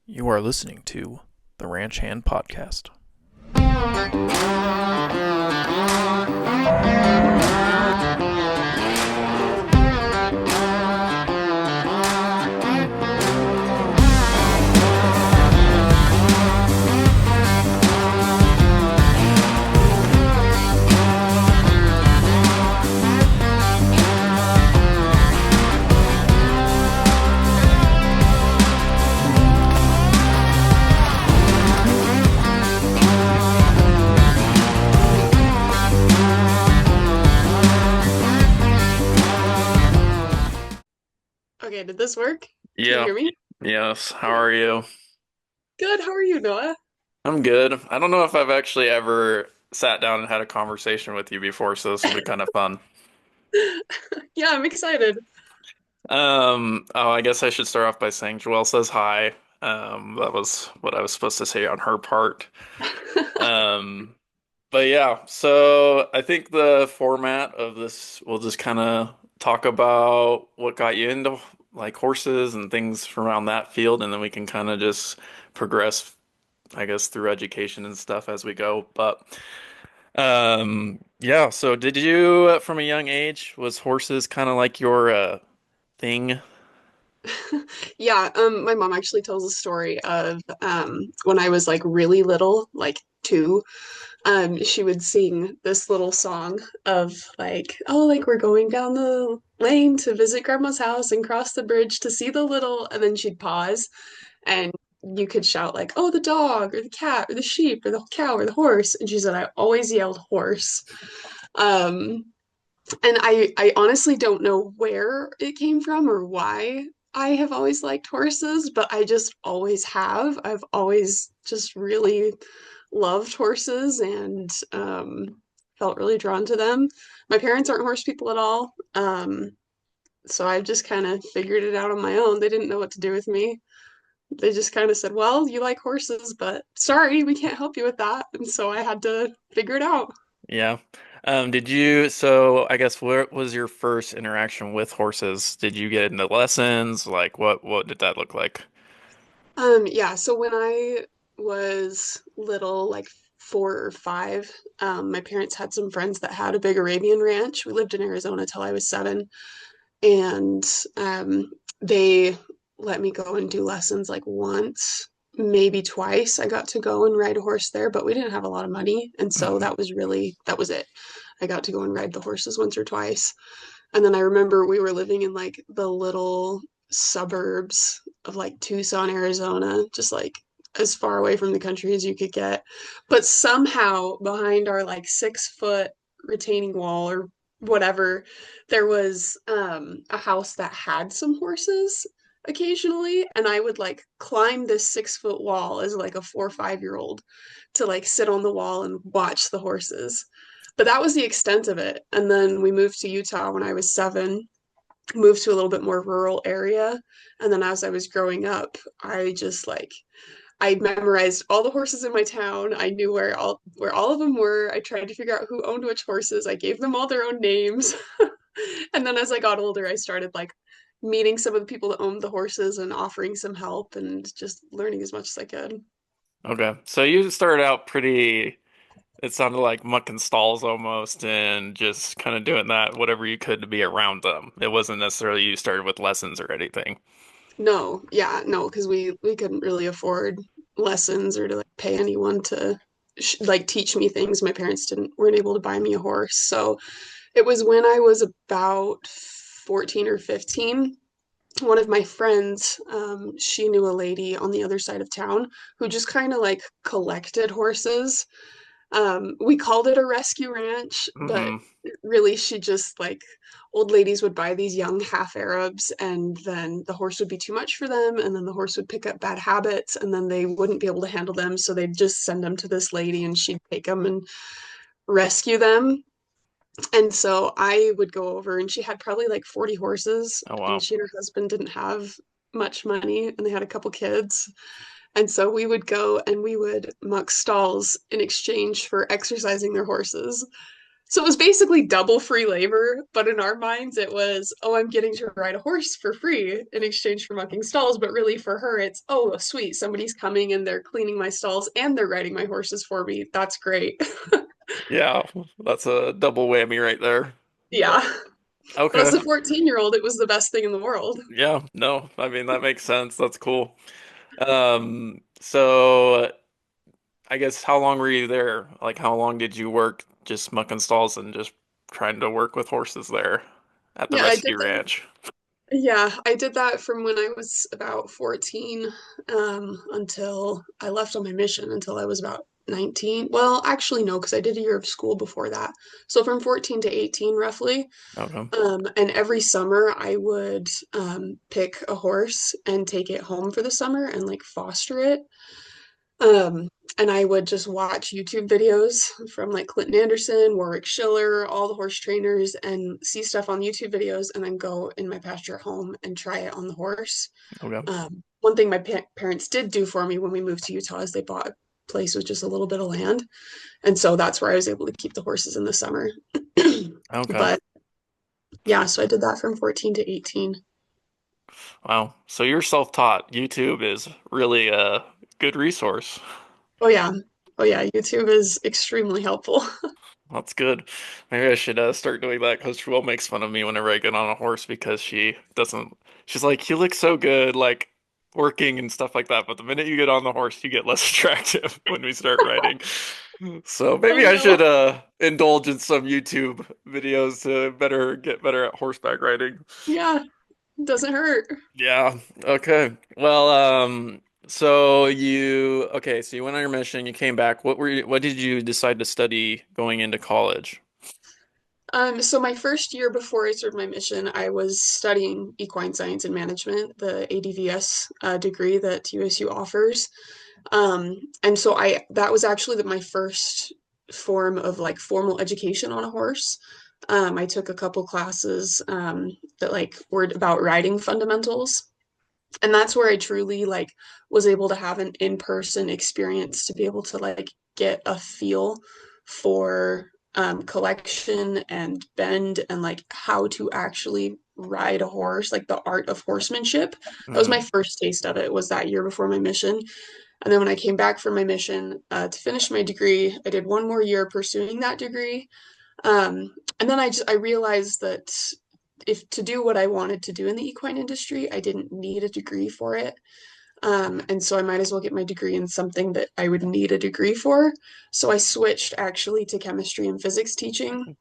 You are listening to the Ranch Hand Podcast. Okay, did this work? Can you Yeah, hear me? yes. How are you? Good. How are you, Noah? I'm good. I don't know if I've actually ever sat down and had a conversation with you before, so this will be kind of fun. Yeah, I'm excited. I guess I should start off by saying Joelle says hi. That was what I was supposed to say on her part. Um, but yeah, so I think the format of this, we'll just kind of talk about what got you into like horses and things around that field, and then we can kind of just progress, I guess, through education and stuff as we go. But yeah, so did you from a young age, was horses kind of like your thing? Yeah, my mom actually tells a story of when I was like really little, like two, she would sing this little song of like, oh, like we're going down the lane to visit grandma's house and cross the bridge to see the little, and then she'd pause and you could shout like, oh, the dog or the cat or the sheep or the cow or the horse. And she said, I always yelled horse. Um, And I honestly don't know where it came from or why I have always liked horses, but I just always have. I've always just really loved horses and felt really drawn to them. My parents aren't horse people at all. So I've just kind of figured it out on my own. They didn't know what to do with me. They just kind of said, well, you like horses, but sorry, we can't help you with that. And so I had to figure it out. Yeah. Did you, so I guess where was your first interaction with horses? Did you get into lessons? Like what did that look like? Yeah, so when I was little, like 4 or 5, my parents had some friends that had a big Arabian ranch. We lived in Arizona till I was 7, and they let me go and do lessons like once, maybe twice. I got to go and ride a horse there, but we didn't have a lot of money, and so Mhm. that was it. I got to go and ride the horses once or twice. And then I remember we were living in like the little suburbs of like Tucson, Arizona, just like as far away from the country as you could get. But somehow behind our like 6 foot retaining wall or whatever, there was a house that had some horses occasionally. And I would like climb this 6 foot wall as like a 4 or 5 year old to like sit on the wall and watch the horses. But that was the extent of it. And then we moved to Utah when I was 7, moved to a little bit more rural area. And then as I was growing up, I just like I memorized all the horses in my town. I knew where all of them were. I tried to figure out who owned which horses. I gave them all their own names. And then as I got older, I started like meeting some of the people that owned the horses and offering some help and just learning as much as I could. Okay. So you started out pretty, it sounded like mucking stalls almost and just kind of doing that, whatever you could to be around them. It wasn't necessarily you started with lessons or anything. No, yeah, no, because we couldn't really afford lessons or to like pay anyone to like teach me things. My parents didn't weren't able to buy me a horse. So it was when I was about 14 or 15. One of my friends, she knew a lady on the other side of town who just kind of like collected horses. We called it a rescue ranch, but Hmm. really she just like old ladies would buy these young half Arabs and then the horse would be too much for them and then the horse would pick up bad habits and then they wouldn't be able to handle them so they'd just send them to this lady and she'd take them and rescue them. And so I would go over and she had probably like 40 horses Oh and wow. she and her husband didn't have much money and they had a couple kids. And so we would go and we would muck stalls in exchange for exercising their horses. So it was basically double free labor, but in our minds it was, oh, I'm getting to ride a horse for free in exchange for mucking stalls. But really for her, it's, oh, sweet, somebody's coming and they're cleaning my stalls and they're riding my horses for me. That's great. Yeah, that's a double whammy right there. Yeah. But But as okay. a 14-year-old, it was the best thing in the world. Yeah, no, I mean that makes sense. That's cool. So I guess how long were you there? Like how long did you work just mucking stalls and just trying to work with horses there at the Yeah, I did rescue that. ranch? Yeah, I did that from when I was about 14 until I left on my mission until I was about 19. Well, actually, no, because I did a year of school before that. So from 14 to 18, roughly. Okay. And every summer I would pick a horse and take it home for the summer and like foster it. Um, and I would just watch YouTube videos from like Clinton Anderson, Warwick Schiller, all the horse trainers, and see stuff on YouTube videos, and then go in my pasture at home and try it on the horse. Okay. One thing my parents did do for me when we moved to Utah is they bought a place with just a little bit of land, and so that's where I was able to keep the horses in the summer. Okay. But yeah, so I did that from 14 to 18. Wow. So you're self-taught. YouTube is really a good resource. Oh yeah. Oh yeah, YouTube is extremely helpful. That's good. Maybe I should start doing that because Joelle makes fun of me whenever I get on a horse because she doesn't. She's like, "You look so good, like working and stuff like that." But the minute you get on the horse, you get less attractive when we start riding. So Oh maybe I should no. indulge in some YouTube videos to better get better at horseback riding. Yeah, it doesn't hurt. Yeah. Okay. Well, so you went on your mission, you came back. What did you decide to study going into college? So my first year before I started my mission, I was studying equine science and management, the ADVS degree that USU offers. And so I that was actually my first form of like formal education on a horse. I took a couple classes that like were about riding fundamentals, and that's where I truly like was able to have an in-person experience to be able to like get a feel for collection and bend and like how to actually ride a horse, like the art of horsemanship. That was my Hmm. first taste of it, was that year before my mission. And then when I came back from my mission to finish my degree, I did one more year pursuing that degree. And then I realized that if to do what I wanted to do in the equine industry, I didn't need a degree for it. And so I might as well get my degree in something that I would need a degree for. So I switched actually to chemistry and physics teaching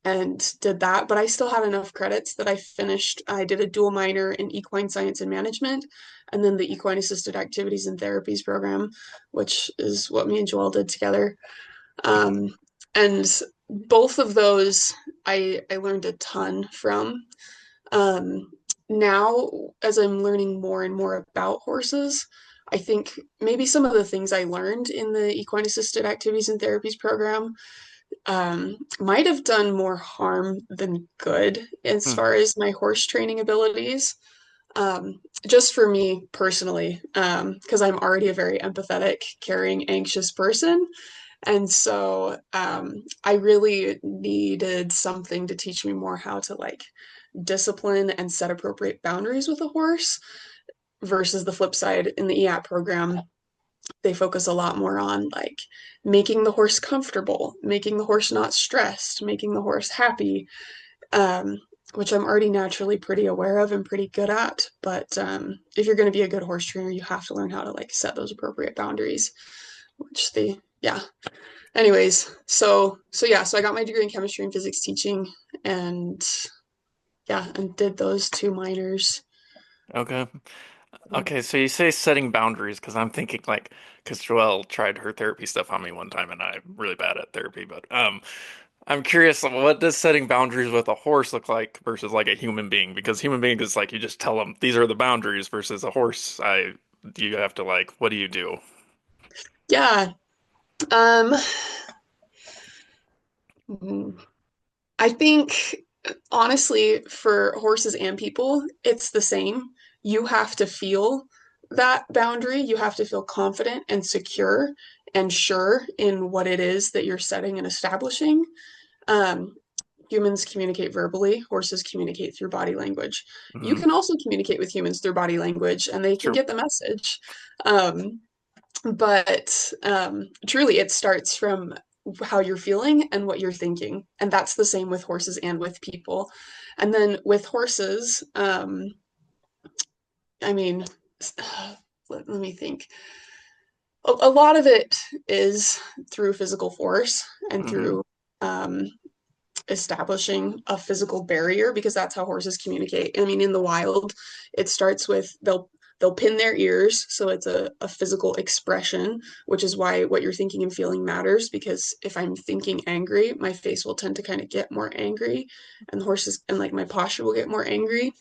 and did that, but I still had enough credits that I finished. I did a dual minor in equine science and management, and then the equine assisted activities and therapies program, which is what me and Joel did together. Um, and both of those I learned a ton from. Um, Now, as I'm learning more and more about horses, I think maybe some of the things I learned in the equine assisted activities and therapies program might have done more harm than good as Hmm. far as my horse training abilities. Just for me personally, because I'm already a very empathetic, caring, anxious person. And so I really needed something to teach me more how to like discipline and set appropriate boundaries with a horse versus the flip side in the EAP program. They focus a lot more on like making the horse comfortable, making the horse not stressed, making the horse happy, um, which I'm already naturally pretty aware of and pretty good at. But if you're going to be a good horse trainer, you have to learn how to like set those appropriate boundaries, which they, yeah. Anyways, so I got my degree in chemistry and physics teaching, and yeah, and did those two minors. Okay. Okay, so you say setting boundaries because I'm thinking like, because Joelle tried her therapy stuff on me one time and I'm really bad at therapy, but I'm curious, like, what does setting boundaries with a horse look like versus like a human being? Because human being is like you just tell them these are the boundaries versus a horse, you have to like, what do you do? Yeah. Um, I think honestly, for horses and people, it's the same. You have to feel that boundary. You have to feel confident and secure and sure in what it is that you're setting and establishing. Um, Humans communicate verbally, horses communicate through body language. You Hmm. can also communicate with humans through body language and they can True. get the message. Um, but truly, it starts from how you're feeling and what you're thinking. And that's the same with horses and with people. And then with horses, I mean, let me think. A lot of it is through physical force and Hmm. through um, establishing a physical barrier because that's how horses communicate. I mean, in the wild, it starts with they'll pin their ears, so it's a physical expression, which is why what you're thinking and feeling matters. Because if I'm thinking angry, my face will tend to kind of get more angry, and the horses and like my posture will get more angry.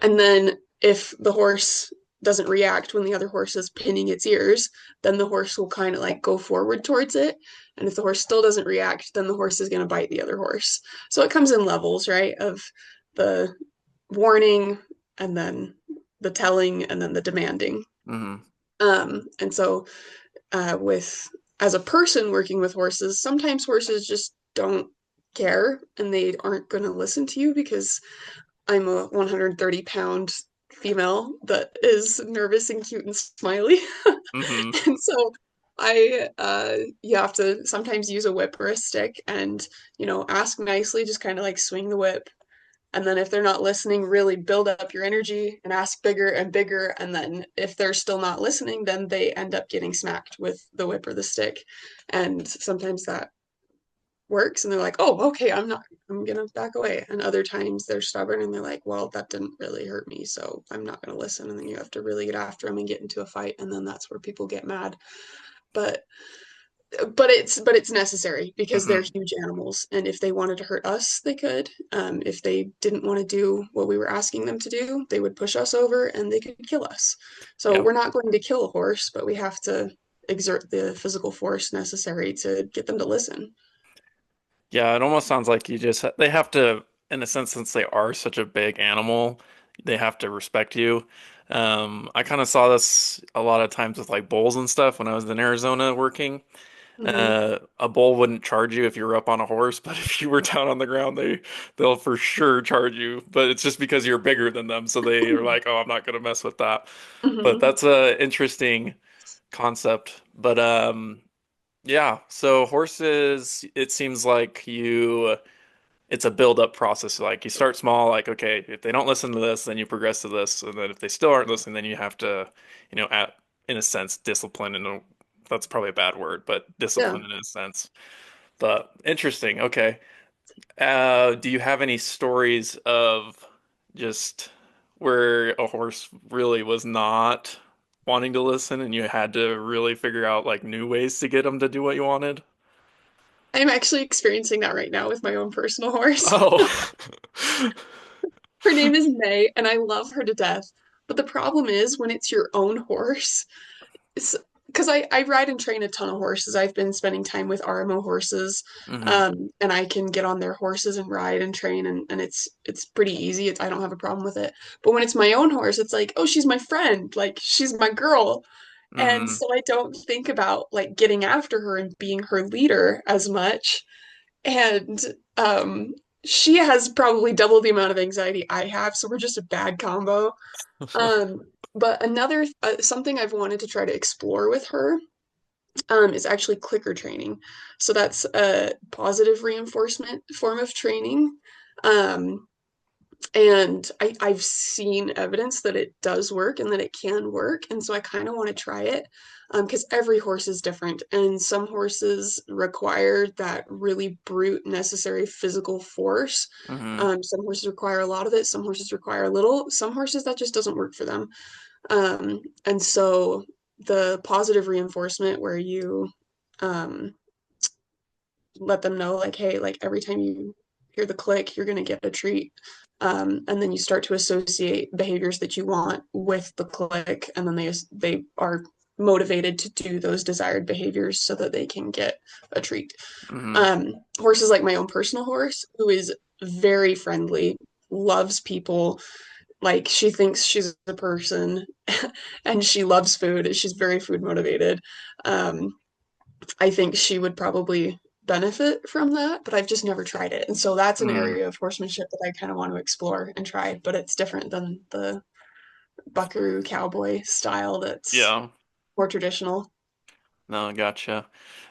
And then if the horse doesn't react when the other horse is pinning its ears, then the horse will kind of like go forward towards it. And if the horse still doesn't react, then the horse is going to bite the other horse. So it comes in levels, right? Of the warning and then the telling and then the demanding. Hmm. And so with as a person working with horses, sometimes horses just don't care and they aren't going to listen to you because I'm a 130-pound female that is nervous and cute and smiley. Hmm. And so you have to sometimes use a whip or a stick and, ask nicely, just kind of like swing the whip. And then if they're not listening, really build up your energy and ask bigger and bigger. And then if they're still not listening, then they end up getting smacked with the whip or the stick. And sometimes that works and they're like, oh, okay, I'm gonna back away. And other times they're stubborn and they're like, well, that didn't really hurt me, so I'm not gonna listen. And then you have to really get after them and get into a fight, and then that's where people get mad. But it's necessary because they're Hmm. huge animals, and if they wanted to hurt us, they could. If they didn't want to do what we were asking them to do, they would push us over and they could kill us. So Yeah. we're not going to kill a horse, but we have to exert the physical force necessary to get them to listen. Yeah, it almost sounds like they have to, in a sense, since they are such a big animal, they have to respect you. I kind of saw this a lot of times with like bulls and stuff when I was in Arizona working. Mm-hmm. A bull wouldn't charge you if you were up on a horse, but if you were down on the ground, they'll for sure charge you. But it's just because you're bigger than them, so they are like, "Oh, I'm not gonna mess with that." But Mm-hmm. that's a interesting concept. But yeah. So horses, it seems like it's a build-up process. Like you start small, like okay, if they don't listen to this, then you progress to this, and then if they still aren't listening, then you have to, in a sense, discipline. And that's probably a bad word, but Yeah. discipline in a sense. But interesting. Okay. Do you have any stories of just where a horse really was not wanting to listen, and you had to really figure out like new ways to get them to do what you wanted? I'm actually experiencing that right now with my own personal horse. Oh. Her name is May, and I love her to death. But the problem is when it's your own horse, it's because I ride and train a ton of horses. I've been spending time with RMO horses, Hmm. and I can get on their horses and ride and train, and it's pretty easy. I don't have a problem with it. But when it's my own horse, it's like, oh, she's my friend, like she's my girl. And Hmm. so I don't think about like getting after her and being her leader as much. And um, she has probably double the amount of anxiety I have, so we're just a bad combo. Um, but another something I've wanted to try to explore with her is actually clicker training. So that's a positive reinforcement form of training. Um, and I've seen evidence that it does work and that it can work. And so I kind of want to try it because every horse is different. And some horses require that really brute, necessary physical force. Hmm. Some horses require a lot of it. Some horses require a little. Some horses that just doesn't work for them. And so the positive reinforcement where you um, let them know like, hey, like every time you hear the click, you're going to get a treat. And then you start to associate behaviors that you want with the click, and then they are motivated to do those desired behaviors so that they can get a treat. Hmm. Horses like my own personal horse, who is very friendly, loves people, like she thinks she's a person, and she loves food. She's very food motivated. Um, I think she would probably benefit from that, but I've just never tried it. And so that's an Mm, area of horsemanship that I kind of want to explore and try, but it's different than the buckaroo cowboy style that's yeah. more traditional. No, gotcha.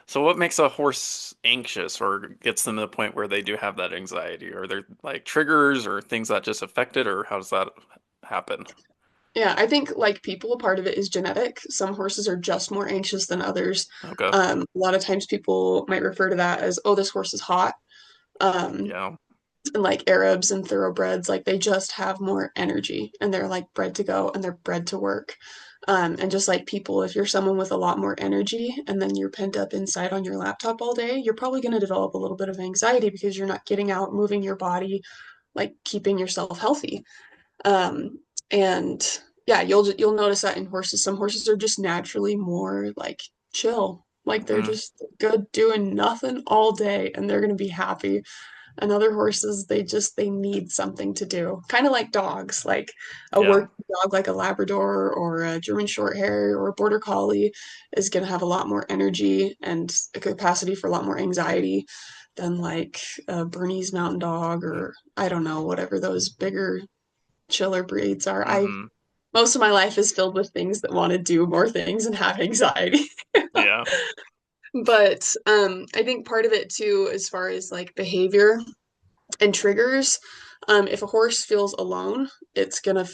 So what makes a horse anxious or gets them to the point where they do have that anxiety? Are there like triggers or things that just affect it, or how does that happen? Yeah, I think like people, a part of it is genetic. Some horses are just more anxious than others. Okay. A lot of times people might refer to that as, oh, this horse is hot. Um, Yeah. and like Arabs and thoroughbreds, like they just have more energy and they're like bred to go and they're bred to work. And just like people, if you're someone with a lot more energy and then you're pent up inside on your laptop all day, you're probably going to develop a little bit of anxiety because you're not getting out, moving your body, like keeping yourself healthy. Um, and yeah, you'll notice that in horses. Some horses are just naturally more like chill. Like they're Hmm. just good doing nothing all day and they're going to be happy. And other horses, they need something to do. Kind of like dogs, like a Yeah. work dog like a Labrador or a German Shorthair or a Border Collie is going to have a lot more energy and a capacity for a lot more anxiety than like a Bernese Mountain Dog or I don't know, whatever those bigger, chiller breeds are. I Hmm. Most of my life is filled with things that want to do more things and have anxiety. Yeah. But I think part of it too, as far as like behavior and triggers, if a horse feels alone, it's gonna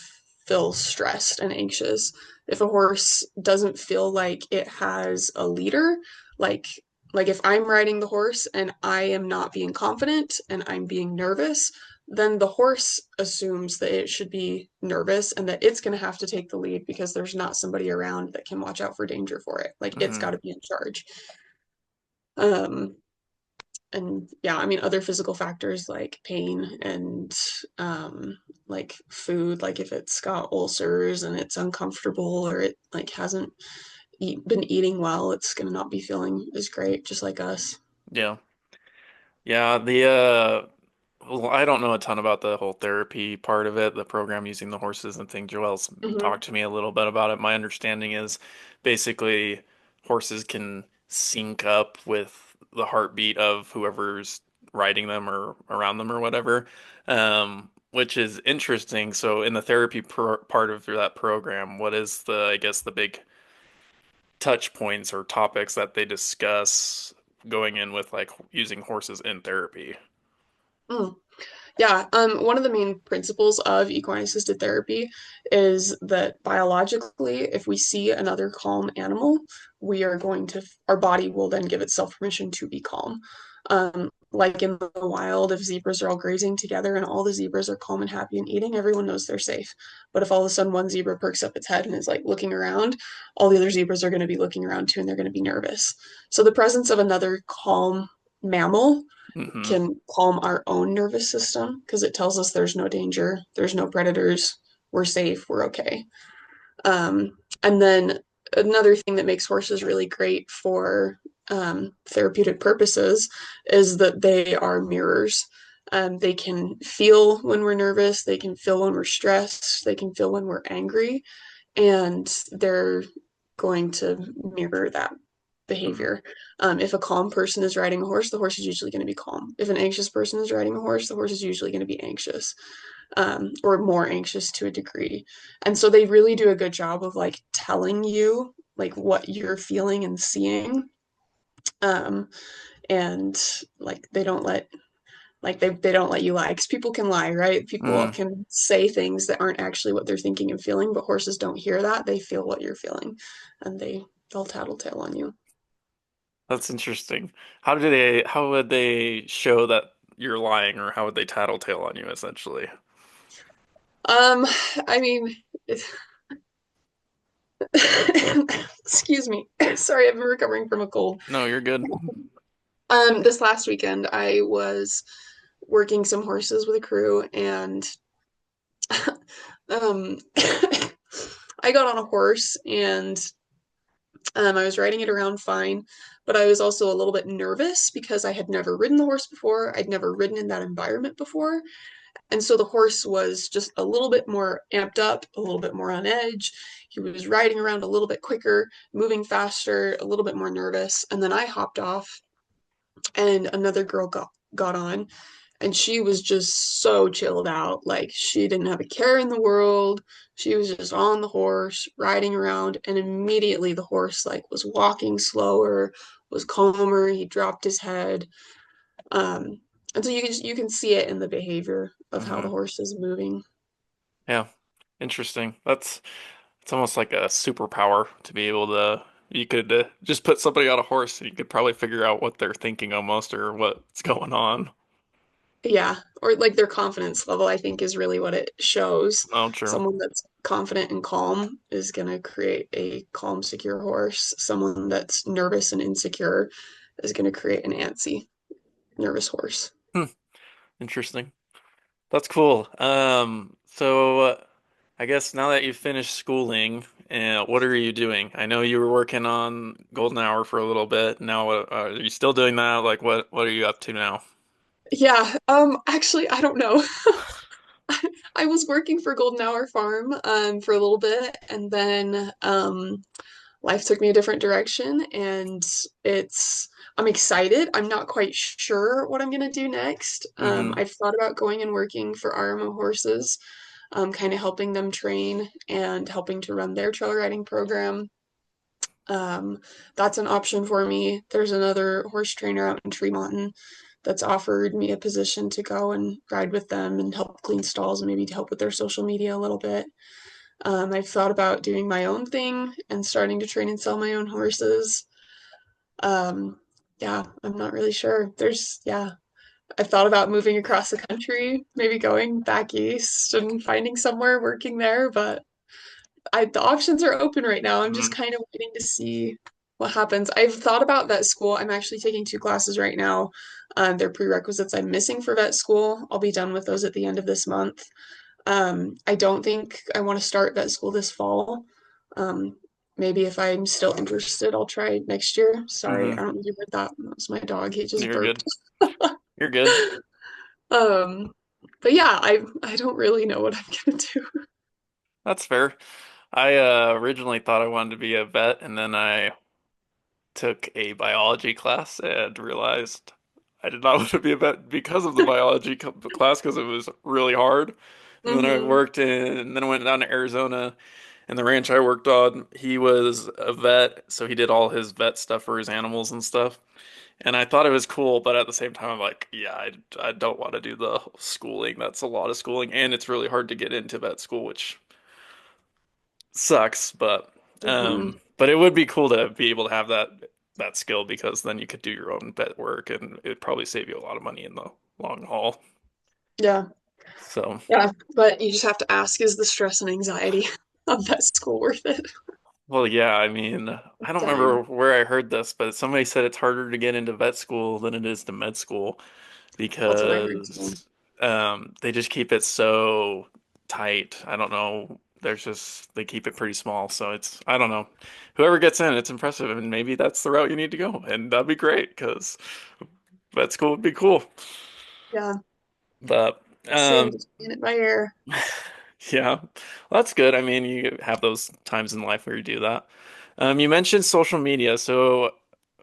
feel stressed and anxious. If a horse doesn't feel like it has a leader, like like if I'm riding the horse and I am not being confident and I'm being nervous, then the horse assumes that it should be nervous and that it's going to have to take the lead because there's not somebody around that can watch out for danger for it. Like it's got Hmm. to be in charge. Um, and yeah, I mean other physical factors like pain and like food, like if it's got ulcers and it's uncomfortable or it like hasn't been eating well, it's gonna not be feeling as great, just like us. Yeah. Yeah. Well, I don't know a ton about the whole therapy part of it, the program using the horses and things. Joelle's Hmm. talked to me a little bit about it. My understanding is basically horses can sync up with the heartbeat of whoever's riding them or around them or whatever, which is interesting. So in the therapy part of that program, what is I guess, the big touch points or topics that they discuss going in with like using horses in therapy? Mm. Yeah, one of the main principles of equine assisted therapy is that biologically, if we see another calm animal, our body will then give itself permission to be calm. Like in the wild, if zebras are all grazing together and all the zebras are calm and happy and eating, everyone knows they're safe. But if all of a sudden one zebra perks up its head and is like looking around, all the other zebras are going to be looking around too and they're going to be nervous. So the presence of another calm mammal Hmm. can calm our own nervous system because it tells us there's no danger, there's no predators, we're safe, we're okay. And then another thing that makes horses really great for therapeutic purposes is that they are mirrors. They can feel when we're nervous, they can feel when we're stressed, they can feel when we're angry, and they're going to mirror that Hmm. behavior. If a calm person is riding a horse, the horse is usually going to be calm. If an anxious person is riding a horse, the horse is usually going to be anxious, or more anxious to a degree. And so they really do a good job of like telling you like what you're feeling and seeing. Um, and like they don't let you lie because people can lie, right? People Mm, can say things that aren't actually what they're thinking and feeling, but horses don't hear that. They feel what you're feeling, and they'll tattletale on you. that's interesting. How would they show that you're lying, or how would they tattletale on you essentially? Um, I mean, excuse me. Sorry, I've been recovering from a cold. No, you're good. This last weekend I was working some horses with a crew and um I got on a horse and I was riding it around fine, but I was also a little bit nervous because I had never ridden the horse before. I'd never ridden in that environment before. And so the horse was just a little bit more amped up, a little bit more on edge. He was riding around a little bit quicker, moving faster, a little bit more nervous. And then I hopped off and another girl got on, and she was just so chilled out. Like she didn't have a care in the world. She was just on the horse, riding around, and immediately the horse like was walking slower, was calmer. He dropped his head. Um, and so you can see it in the behavior of how the Hmm. horse is moving. Yeah. Interesting. That's it's almost like a superpower to be able to you could just put somebody on a horse and you could probably figure out what they're thinking almost or what's going on. Yeah, or like their confidence level, I think, is really what it shows. Oh, true. Someone that's confident and calm is going to create a calm, secure horse. Someone that's nervous and insecure is going to create an antsy, nervous horse. Hmm. Interesting. That's cool. I guess now that you've finished schooling, what are you doing? I know you were working on Golden Hour for a little bit. Now, are you still doing that? Like, what are you up to now? Yeah, actually, I don't know. I was working for Golden Hour Farm for a little bit, and then life took me a different direction, and I'm excited. I'm not quite sure what I'm gonna do next. Mm-hmm. I've thought about going and working for RMO horses, kind of helping them train and helping to run their trail riding program. Um, that's an option for me. There's another horse trainer out in Tremont that's offered me a position to go and ride with them and help clean stalls and maybe to help with their social media a little bit. I've thought about doing my own thing and starting to train and sell my own horses. Um, yeah, I'm not really sure. Yeah, I've thought about moving across the country, maybe going back east and finding somewhere working there, but the options are open right now. I'm just Mm-hmm. kind of waiting to see what happens. I've thought about vet school. I'm actually taking two classes right now. They're prerequisites I'm missing for vet school. I'll be done with those at the end of this month. I don't think I want to start vet school this fall. Um, Maybe if I'm still interested, I'll try next year. Sorry, Mm-hmm. I don't know if you heard that. That was my dog. He just You're burped. good. You're good. Um, but yeah, I don't really know what I'm gonna do. That's fair. I originally thought I wanted to be a vet, and then I took a biology class and realized I did not want to be a vet because of the class because it was really hard. And then Hmm. then I went down to Arizona, and the ranch I worked on, he was a vet, so he did all his vet stuff for his animals and stuff. And I thought it was cool, but at the same time, I'm like, yeah, I don't want to do the schooling. That's a lot of schooling, and it's really hard to get into vet school, which sucks, Hmm. but it would be cool to be able to have that skill because then you could do your own vet work and it'd probably save you a lot of money in the long haul. Yeah, So, yeah. But you just have to ask, is the stress and anxiety of vet school worth it? well, yeah, I mean, I don't Dang. remember where I heard this, but somebody said it's harder to get into vet school than it is to med school That's what I heard too. because they just keep it so tight. I don't know. They keep it pretty small, so it's I don't know. Whoever gets in, it's impressive, and maybe that's the route you need to go, and that'd be great because vet school would be cool. Yeah, But saving um, the planet by air. yeah, well, that's good. I mean, you have those times in life where you do that. You mentioned social media, so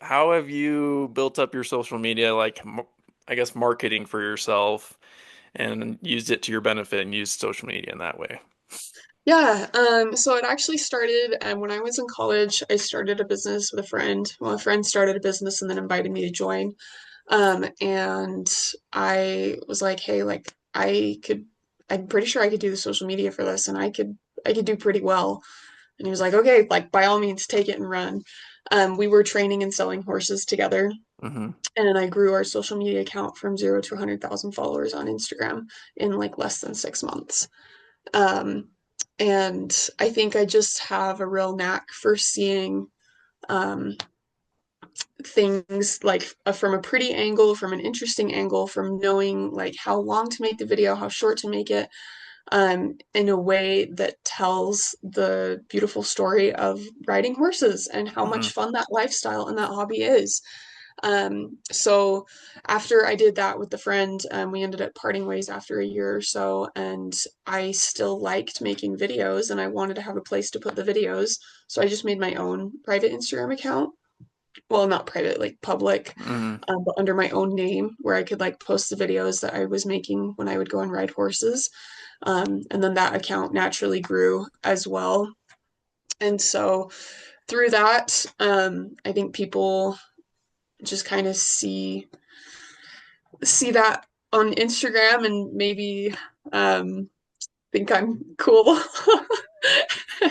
how have you built up your social media, like I guess marketing for yourself? And used it to your benefit and used social media in that way. Yeah, so it actually started when I was in college. I started a business with a friend. Well, a friend started a business and then invited me to join. And I was like, hey, like I'm pretty sure I could do the social media for this and I could do pretty well. And he was like, okay, like by all means, take it and run. We were training and selling horses together, Hmm. and I grew our social media account from 0 to 100,000 followers on Instagram in like less than 6 months. Um, and I think I just have a real knack for seeing um, things like from a pretty angle, from an interesting angle, from knowing like how long to make the video, how short to make it, in a way that tells the beautiful story of riding horses and how much Hmm. fun that lifestyle and that hobby is. So after I did that with the friend, we ended up parting ways after a year or so, and I still liked making videos and I wanted to have a place to put the videos. So I just made my own private Instagram account. well, not private, like public, Hmm. but under my own name, where I could like post the videos that I was making when I would go and ride horses. And then that account naturally grew as well. And so through that, I think people just kind of see that on Instagram and maybe think I'm cool.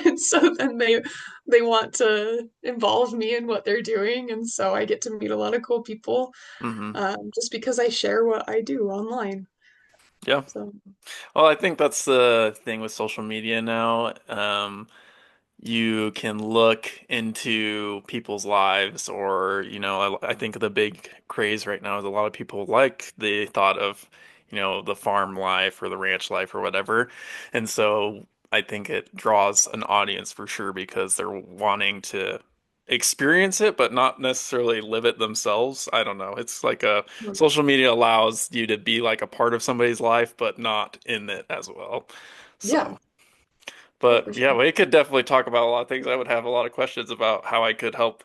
And so then they want to involve me in what they're doing, and so I get to meet a lot of cool people Hmm. just because I share what I do online. Yeah. So Well, I think that's the thing with social media now. You can look into people's lives, or, I think the big craze right now is a lot of people like the thought of, the farm life or the ranch life or whatever. And so I think it draws an audience for sure because they're wanting to experience it, but not necessarily live it themselves. I don't know. It's like social media allows you to be like a part of somebody's life, but not in it as well. yeah, So. oh, But for yeah, sure. we could definitely talk about a lot of things. I would have a lot of questions about how I could help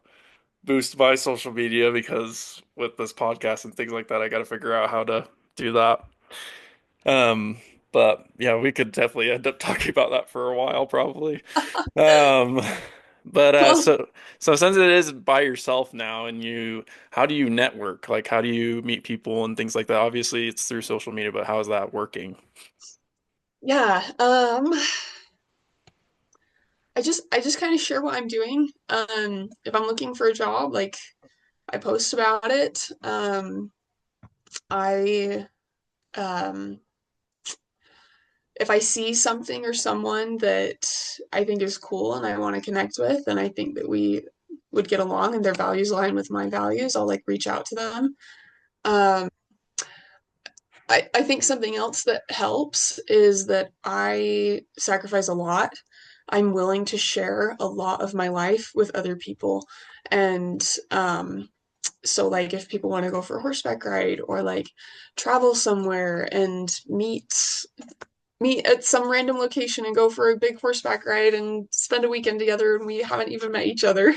boost my social media because with this podcast and things like that, I got to figure out how to do that. Um, but yeah, we could definitely end up talking about that for a while, probably. Um, but Well, so since it is by yourself now, and how do you network? Like, how do you meet people and things like that? Obviously, it's through social media, but how is that working? yeah, I just kind of share what I'm doing. If I'm looking for a job, like I post about it. I um if I see something or someone that I think is cool and I want to connect with, and I think that we would get along and their values align with my values, I'll like reach out to them. Um, I think something else that helps is that I sacrifice a lot. I'm willing to share a lot of my life with other people. And so, like, if people want to go for a horseback ride or like travel somewhere and meet at some random location and go for a big horseback ride and spend a weekend together and we haven't even met each other,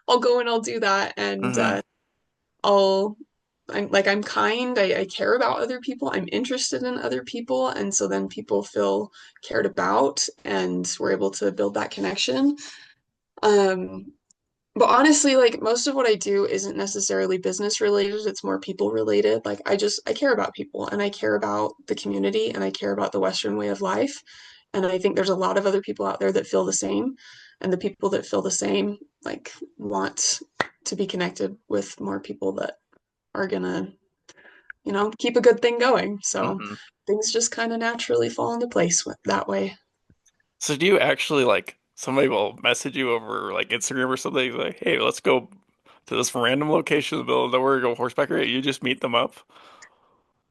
I'll go and I'll do that. And Hmm. I'll I'm kind, I care about other people, I'm interested in other people, and so then people feel cared about and we're able to build that connection. Um, but honestly, like most of what I do isn't necessarily business related, it's more people related. Like I care about people and I care about the community and I care about the Western way of life. And I think there's a lot of other people out there that feel the same. And the people that feel the same, like, want to be connected with more people that are gonna, keep a good thing going. So Hmm. things just kind of naturally fall into place that way. So do you actually like somebody will message you over like Instagram or something like, hey, let's go to this random location in the middle of nowhere, go horseback ride. You just meet them up.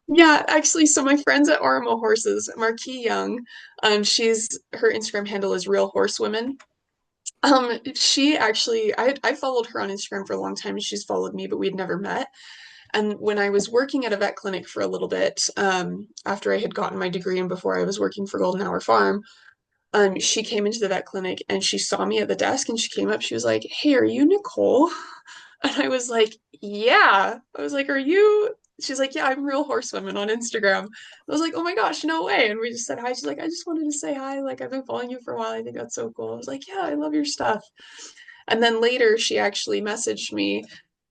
Yeah, actually, so my friends at Ormo Horses, Marquis Young, she's her Instagram handle is Real Horsewomen. She actually, I followed her on Instagram for a long time, and she's followed me, but we'd never met. And when I was working at a vet clinic for a little bit, after I had gotten my degree and before I was working for Golden Hour Farm, she came into the vet clinic and she saw me at the desk and she came up. She was like, "Hey, are you Nicole?" And I was like, "Yeah." I was like, "Are you?" She's like, "Yeah, I'm Real Horsewomen on Instagram." I was like, "Oh my gosh, no way!" And we just said hi. She's like, "I just wanted to say hi. Like, I've been following you for a while. I think that's so cool." I was like, "Yeah, I love your stuff." And then later, she actually messaged me,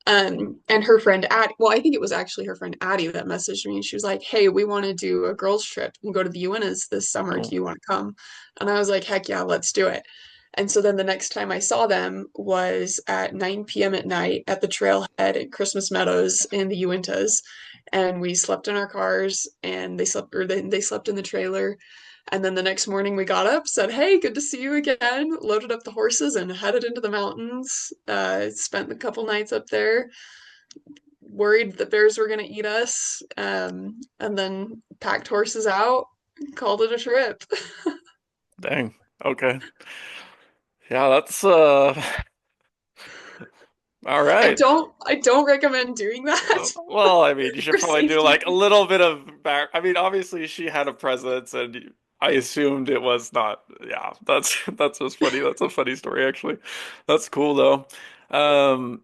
and her friend Addie, well, I think it was actually her friend Addie that messaged me, and she was like, "Hey, we want to do a girls' trip and go to the UNAs this summer. Do Oh, you want to come?" And I was like, "Heck yeah, let's do it." And so then the next time I saw them was at 9 p.m. at night at the trailhead at Christmas Meadows in the Uintas. And we slept in our cars and they slept in the trailer. And then the next morning we got up, said, "Hey, good to see you again," loaded up the horses and headed into the mountains. Spent a couple nights up there, worried that bears were going to eat us, and then packed horses out, called it a trip. dang. Okay. Yeah, that's all I right. don't I don't recommend doing that Well, I mean, you should for probably do safety. like a little bit of back. I mean, obviously she had a presence, and I assumed it was not. Yeah, that's just funny. That's a funny story, actually. That's cool though. Um,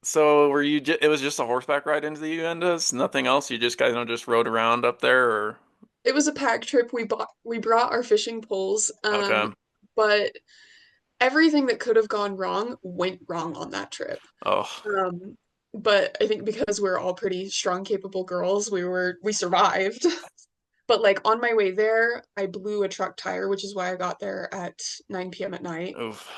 So were you it was just a horseback ride into the Uintas? Nothing else? You just kind of just rode around up there or It was a pack trip. We brought our fishing poles, okay. but everything that could have gone wrong went wrong on that trip. Oh. Um, but I think because we're all pretty strong, capable girls, we survived. But like on my way there, I blew a truck tire, which is why I got there at 9 p.m. at night. Oof.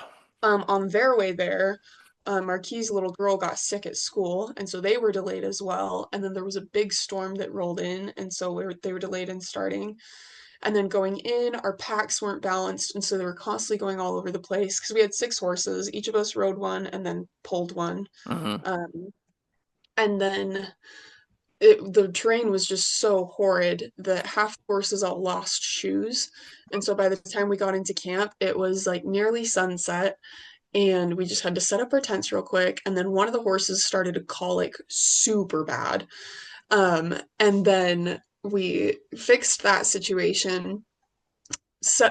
On their way there, Marquis' little girl got sick at school, and so they were delayed as well. And then there was a big storm that rolled in, and so they were delayed in starting. And then going in, our packs weren't balanced, and so they were constantly going all over the place because we had six horses. Each of us rode one and then pulled one. Hmm. Um, and then the terrain was just so horrid that half the horses all lost shoes. And so by the time we got into camp, it was like nearly sunset, and we just had to set up our tents real quick. And then one of the horses started to colic super bad. And then we fixed that situation,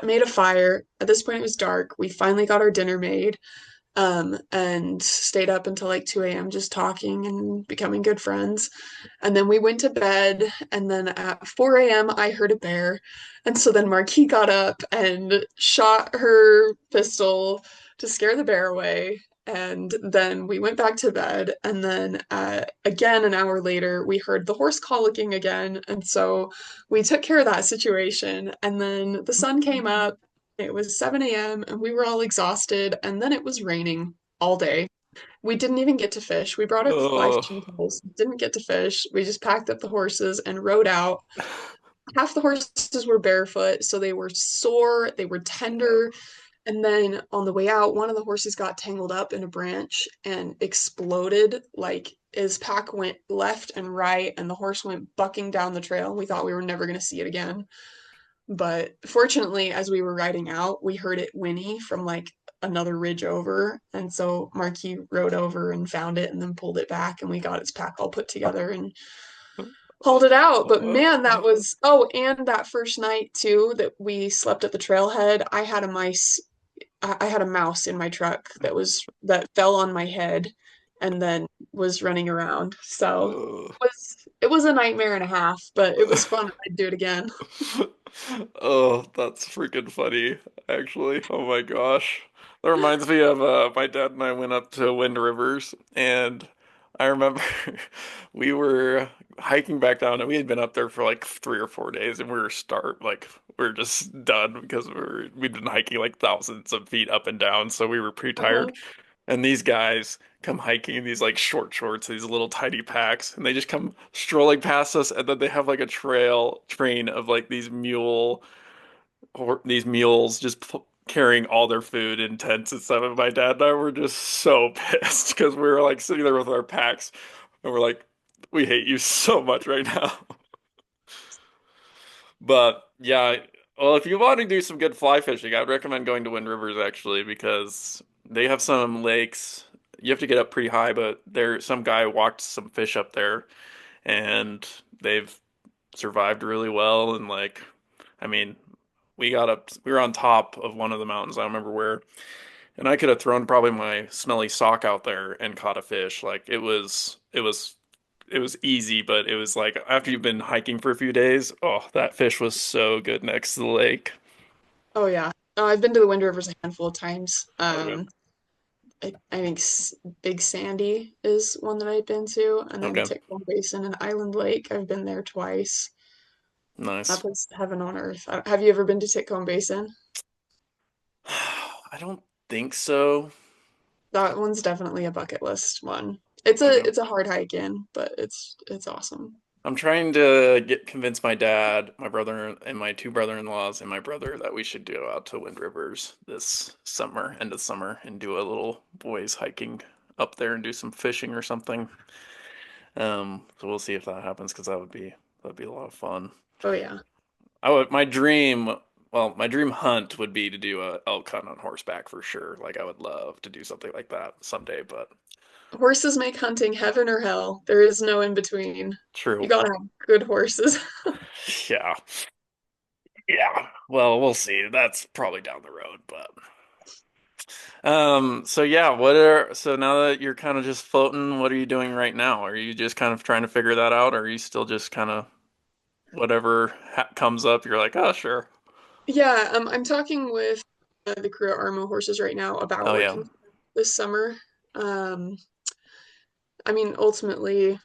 made a fire. At this point, it was dark. We finally got our dinner made, and stayed up until like 2 a.m. just talking and becoming good friends. And then we went to bed. And then at 4 a.m., I heard a bear. And so then Marquis got up and shot her pistol to scare the bear away. And then we went back to bed. And then again, an hour later, we heard the horse colicking again. And so we took care of that situation. And then the sun came up. It was 7 a.m. and we were all exhausted, and then it was raining all day. We didn't even get to fish. We brought our fly Oh. fishing poles, didn't get to fish. We just packed up the horses and rode out. Half the horses were barefoot, so they were sore, they were Yeah. tender. And then on the way out, one of the horses got tangled up in a branch and exploded. Like his pack went left and right, and the horse went bucking down the trail. We thought we were never going to see it again. But fortunately, as we were riding out, we heard it whinny from like another ridge over. And so Marquis rode over and found it and then pulled it back, and we got its pack all put together and hauled it out. But man, that was, oh, and that first night too that we slept at the trailhead, I had a mouse in my truck that fell on my head and then was running around. So it was a nightmare and a half, but it was fun. I'd do it again. Oh, that's freaking funny, actually. Oh my gosh. That reminds me of my dad and I went up to Wind Rivers and I remember we were hiking back down and we had been up there for like 3 or 4 days and we were we were just done because we'd been hiking like thousands of feet up and down, so we were pretty tired. Uh-huh. And these guys come hiking in these like short shorts, these little tiny packs, and they just come strolling past us, and then they have like a train of like these mules just carrying all their food in tents and stuff. And my dad and I were just so pissed because we were like sitting there with our packs, and we're like, we hate you so much right now. But yeah, well, if you want to do some good fly fishing, I would recommend going to Wind Rivers actually because they have some lakes. You have to get up pretty high, but some guy walked some fish up there and they've survived really well. And like, I mean, we were on top of one of the mountains. I don't remember where, and I could have thrown probably my smelly sock out there and caught a fish. Like it was easy, but it was like after you've been hiking for a few days, oh, that fish was so good next to the lake. Oh yeah. I've been to the Wind Rivers a handful of times. Okay. I think Big Sandy is one that I've been to, and then Okay. Titcomb Basin and Island Lake. I've been there twice. That Nice. place heaven on earth. Have you ever been to Titcomb Basin? I don't think so. That one's definitely a bucket list one. It's a Okay. it's a hard hike in, but it's awesome. I'm trying to convince my dad, my brother, and my two brother-in-laws and my brother that we should go out to Wind Rivers this summer, end of summer, and do a little boys hiking up there and do some fishing or something. So we'll see if that happens because that'd be a lot of fun. Oh yeah. My dream hunt would be to do a elk hunt on horseback for sure. Like I would love to do something like that someday, but Horses make hunting heaven or hell. There is no in between. You true. gotta have good horses. Yeah. Yeah. Well, we'll see. That's probably down the road, but So yeah, what are so now that you're kind of just floating, what are you doing right now? Are you just kind of trying to figure that out, or are you still just kind of whatever ha comes up, you're like, oh sure. Yeah, I'm talking with the crew at Armo Horses right now about Oh yeah. working this summer. Um, I mean, ultimately,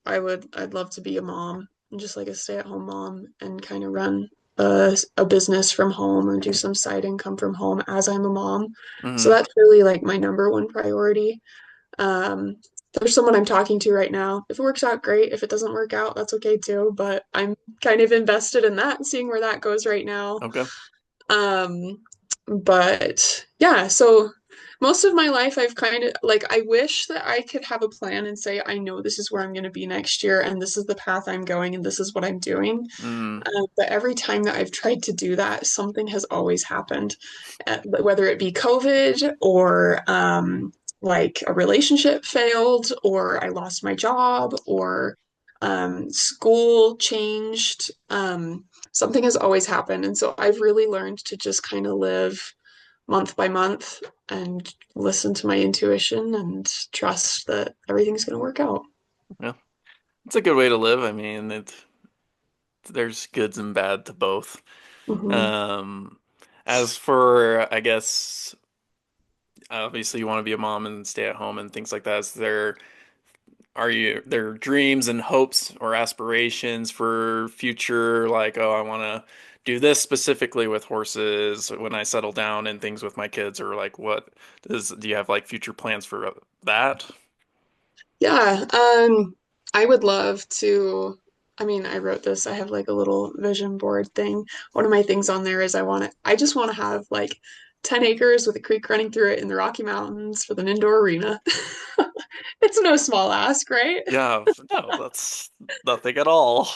I'd love to be a mom, just like a stay-at-home mom, and kind of run a business from home or do some side income from home as I'm a mom. So Hmm. that's really like my number one priority. Um, there's someone I'm talking to right now. If it works out, great. If it doesn't work out, that's okay too. But I'm kind of invested in that, seeing where that goes right now. Okay. Um, but yeah, so most of my life I've kind of like I wish that I could have a plan and say I know this is where I'm going to be next year and this is the path I'm going and this is what I'm doing. Mm. But every time that I've tried to do that, something has always happened, whether it be COVID or like a relationship failed, or I lost my job, or school changed. Something has always happened. And so I've really learned to just kind of live month by month and listen to my intuition and trust that everything's going to work out. Yeah. It's a good way to live. I mean, there's goods and bad to both. Hmm. Um, as for, I guess, obviously you want to be a mom and stay at home and things like that. Are you there dreams and hopes or aspirations for future, like, oh, I want to do this specifically with horses when I settle down and things with my kids, or like do you have like future plans for that? Yeah, I would love to. I mean, I wrote this. I have like a little vision board thing. One of my things on there is I just want to have like 10 acres with a creek running through it in the Rocky Mountains with an indoor arena. It's no small ask, right? Yeah, no, that's nothing at all.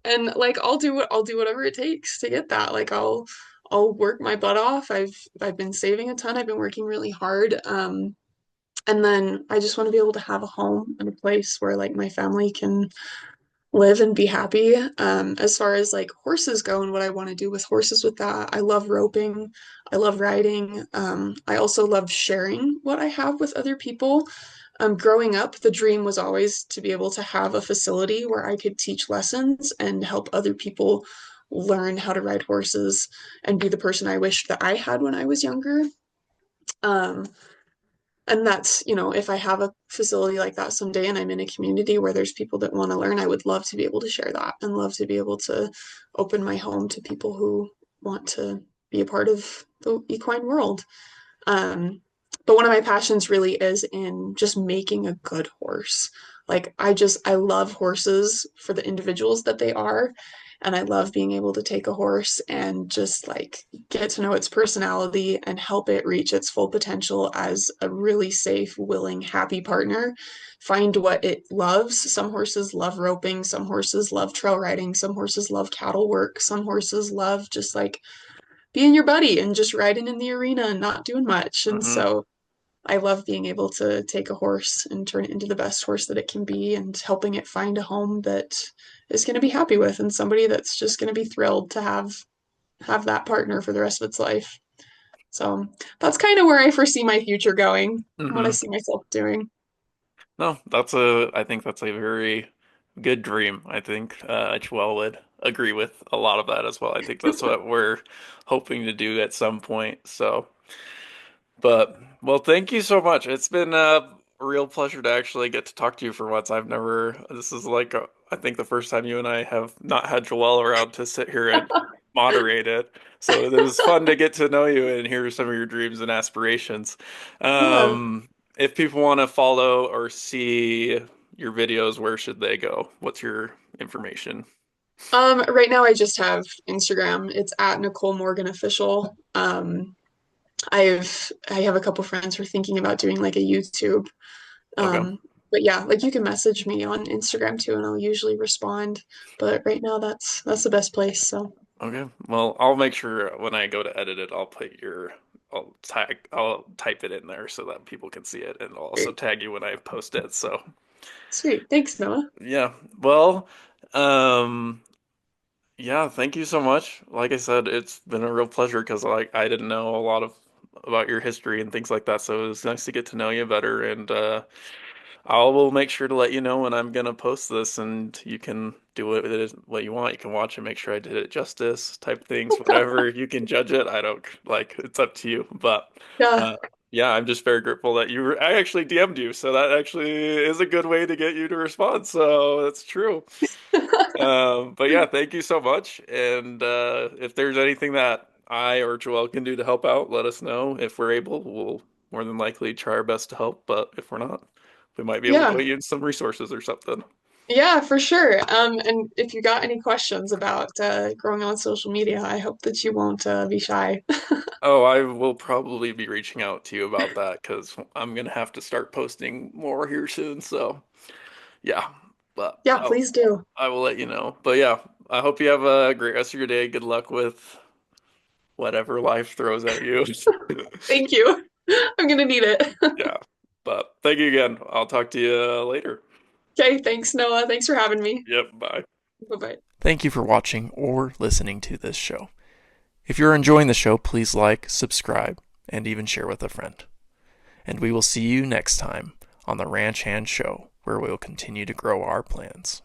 And like I'll do whatever it takes to get that. Like I'll work my butt off. I've been saving a ton. I've been working really hard. And then I just want to be able to have a home and a place where like my family can live and be happy. As far as like horses go and what I want to do with horses with that, I love roping. I love riding. I also love sharing what I have with other people. Growing up, the dream was always to be able to have a facility where I could teach lessons and help other people learn how to ride horses and be the person I wished that I had when I was younger. Um, and that's, if I have a facility like that someday and I'm in a community where there's people that want to learn, I would love to be able to share that and love to be able to open my home to people who want to be a part of the equine world. Um, but one of my passions really is in just making a good horse. Like I love horses for the individuals that they are. And I love being able to take a horse and just like get to know its personality and help it reach its full potential as a really safe, willing, happy partner. Find what it loves. Some horses love roping, some horses love trail riding, some horses love cattle work, some horses love just like being your buddy and just riding in the arena and not doing much. And Hmm. so I love being able to take a horse and turn it into the best horse that it can be and helping it find a home that is going to be happy with and somebody that's just going to be thrilled to have that partner for the rest of its life. So that's kind of where I foresee my future going, what I Hmm. see myself doing. No, I think that's a very good dream. I think Joelle would agree with a lot of that as well. I think that's what we're hoping to do at some point. So, but well, thank you so much. It's been a real pleasure to actually get to talk to you for once. This is like I think the first time you and I have not had Joelle around to sit here and moderate it. So it was fun to get to know you and hear some of your dreams and aspirations. Yeah. If people want to follow or see your videos, where should they go? What's your information? Right now I just have Instagram. It's at Nicole Morgan Official. I have a couple friends who are thinking about doing like a YouTube. Okay. Um, but yeah, like you can message me on Instagram too, and I'll usually respond. But right now, that's the best place. So Okay. Well, I'll make sure when I go to edit it, I'll type it in there so that people can see it, and I'll also great, tag you when I post it. So, sweet. Thanks, Noah. yeah. Well, um, Yeah, thank you so much. Like I said, it's been a real pleasure because like I didn't know a lot of about your history and things like that, so it was nice to get to know you better. And I will make sure to let you know when I'm gonna post this, and you can do what you want. You can watch and make sure I did it justice, type things, whatever. You can judge it. I don't like it's up to you. But Yeah. uh, yeah, I'm just very grateful that I actually DM'd you, so that actually is a good way to get you to respond. So that's true. But yeah, thank you so much. And if there's anything that I or Joel can do to help out, let us know. If we're able, we'll more than likely try our best to help. But if we're not, we might be able to Yeah. put you in some resources or something. Yeah, for sure. And if you got any questions about growing on social media, I hope that you won't be shy. Oh, I will probably be reaching out to you about that because I'm gonna have to start posting more here soon. So yeah, but Yeah, please do. I will let you know. But yeah, I hope you have a great rest of your day. Good luck with whatever life throws at you. Thank you. I'm gonna need it. Yeah. But thank you again. I'll talk to you later. Okay, thanks, Noah. Thanks for having me. Yep. Bye. Bye-bye. Thank you for watching or listening to this show. If you're enjoying the show, please like, subscribe, and even share with a friend. And we will see you next time on the Ranch Hand Show, where we will continue to grow our plans.